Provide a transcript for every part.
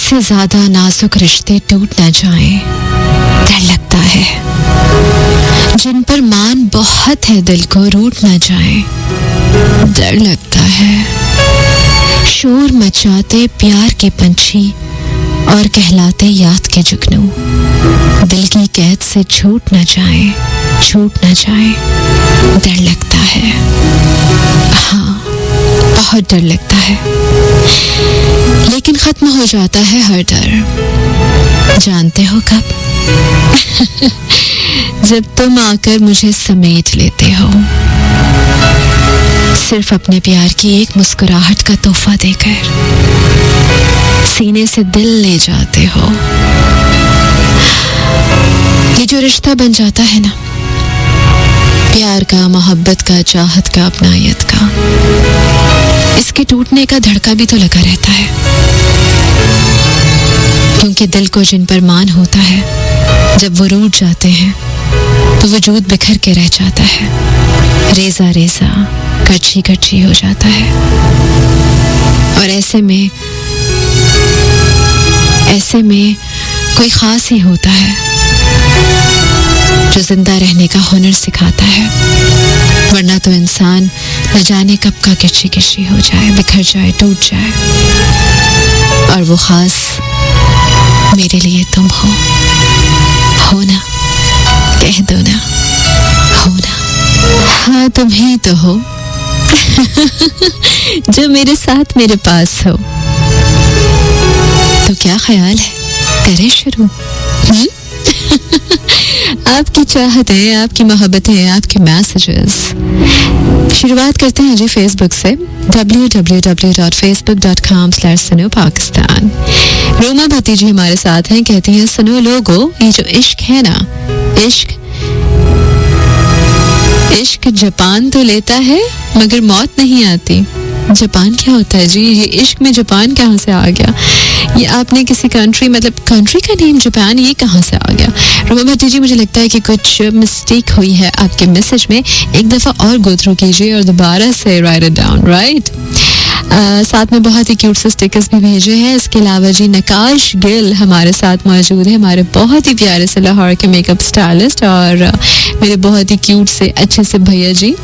से ज्यादा नाजुक रिश्ते टूट न जाएं, डर लगता है। जिन पर मान बहुत है दिल को रूठ न जाएं, डर लगता है। शोर मचाते प्यार के पंछी और कहलाते याद के जुगनू, दिल की कैद से छूट न जाएं, डर लगता है। हाँ, बहुत डर लगता है, लेकिन खत्म हो जाता है हर डर। जानते हो कब? जब तुम आकर मुझे समेट लेते हो, सिर्फ अपने प्यार की एक मुस्कुराहट का तोहफा देकर सीने से दिल ले जाते हो। ये जो रिश्ता बन जाता है ना, प्यार का, मोहब्बत का, चाहत का, अपनायत का, इसके टूटने का धड़का भी तो लगा रहता है। क्योंकि दिल को जिन पर मान होता है, जब वो रूठ जाते हैं तो वजूद बिखर के रह जाता है, रेजा रेजा, कच्ची कच्ची हो जाता है। और ऐसे में कोई खास ही होता है जो जिंदा रहने का हुनर सिखाता है, वरना तो इंसान न जाने कब का किसी किसी हो जाए, बिखर जाए, टूट जाए। और वो खास मेरे लिए तुम हो ना, कह दो ना, हो ना। हाँ, तुम ही तो हो जो मेरे साथ मेरे पास हो। तो क्या ख्याल है, करें शुरू? आपकी चाहतें, आपकी मोहब्बतें, आपके मैसेजेस। शुरुआत करते हैं जी फेसबुक से, www.facebook.com/sunopakistan। रोमा भती जी हमारे साथ हैं, कहती हैं, सुनो लोगो, ये जो इश्क है ना, इश्क जापान तो लेता है मगर मौत नहीं आती। जापान क्या होता है जी? ये इश्क में जापान कहाँ से आ गया? ये आपने किसी कंट्री का नेम जापान, ये कहाँ से आ गया? रोमा भट्टी जी, मुझे लगता है कि कुछ मिस्टेक हुई है आपके मैसेज में। एक दफ़ा और गो थ्रू कीजिए और दोबारा से राइट इट डाउन, राइट। साथ में बहुत ही क्यूट से स्टिकर्स भी भेजे हैं। इसके अलावा जी नकाश गिल हमारे साथ मौजूद है, हमारे बहुत ही प्यारे से लाहौर के मेकअप स्टाइलिस्ट और मेरे बहुत ही क्यूट से अच्छे से भैया जी,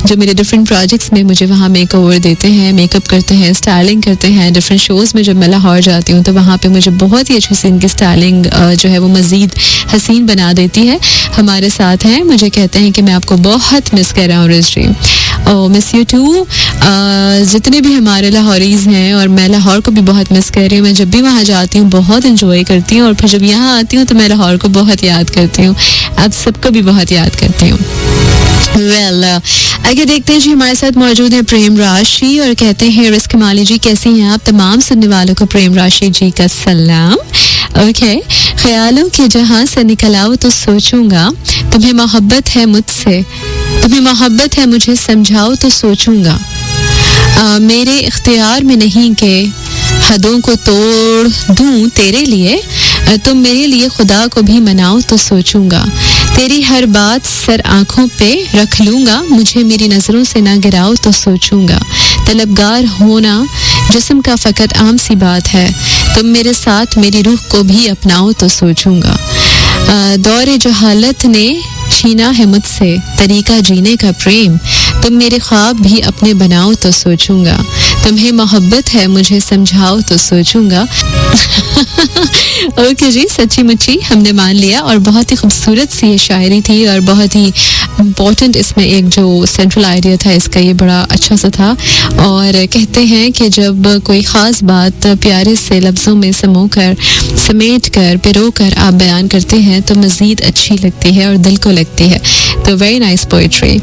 जो मेरे डिफरेंट प्रोजेक्ट्स में मुझे वहाँ मेकओवर देते हैं, मेकअप करते हैं, स्टाइलिंग करते हैं। डिफरेंट शोज़ में जब मैं लाहौर जाती हूँ तो वहाँ पे मुझे बहुत ही अच्छी सी इनकी स्टाइलिंग जो है वो मज़ीद हसीन बना देती है। हमारे साथ हैं, मुझे कहते हैं कि मैं आपको बहुत मिस कर रहा हूँ रिजवी, और मिस यू टू। जितने भी हमारे लाहौरीज़ हैं, और मैं लाहौर को भी बहुत मिस कर रही हूँ। मैं जब भी वहाँ जाती हूँ बहुत इंजॉय करती हूँ, और फिर जब यहाँ आती हूँ तो मैं लाहौर को बहुत याद करती हूँ, आप सबको भी बहुत याद करती हूँ। आगे देखते हैं जी, हमारे साथ मौजूद है प्रेम राशि और कहते हैं, रिस्क माली जी कैसी हैं आप? तमाम सुनने वालों को प्रेम राशि जी का सलाम। ओके, ख्यालों के जहां से निकल आओ तो सोचूंगा, तुम्हें मोहब्बत है मुझसे, तुम्हें मोहब्बत है मुझे समझाओ तो सोचूंगा। मेरे इख्तियार में नहीं कि हदों को तोड़ दूं तेरे लिए, तुम मेरे लिए खुदा को भी मनाओ तो सोचूंगा। तेरी हर बात सर आंखों पे रख लूंगा, मुझे मेरी नजरों से ना गिराओ तो सोचूंगा। तलबगार होना जिस्म का फकत आम सी बात है, तुम मेरे साथ मेरी रूह को भी अपनाओ तो सोचूंगा। दौरे जहालत ने छीना है मुझसे तरीका जीने का प्रेम, तुम मेरे ख्वाब भी अपने बनाओ तो सोचूंगा। तुम्हें मोहब्बत है मुझे समझाओ तो सोचूंगा। ओके जी, सच्ची मुच्ची हमने मान लिया, और बहुत ही खूबसूरत सी ये शायरी थी, और बहुत ही इम्पोर्टेंट इसमें एक जो सेंट्रल आइडिया था इसका, ये बड़ा अच्छा सा था। और कहते हैं कि जब कोई ख़ास बात प्यारे से लफ्ज़ों में समेट कर पिरो कर आप बयान करते हैं तो मज़ीद अच्छी लगती है और दिल को लगती है। तो वेरी नाइस पोइट्री।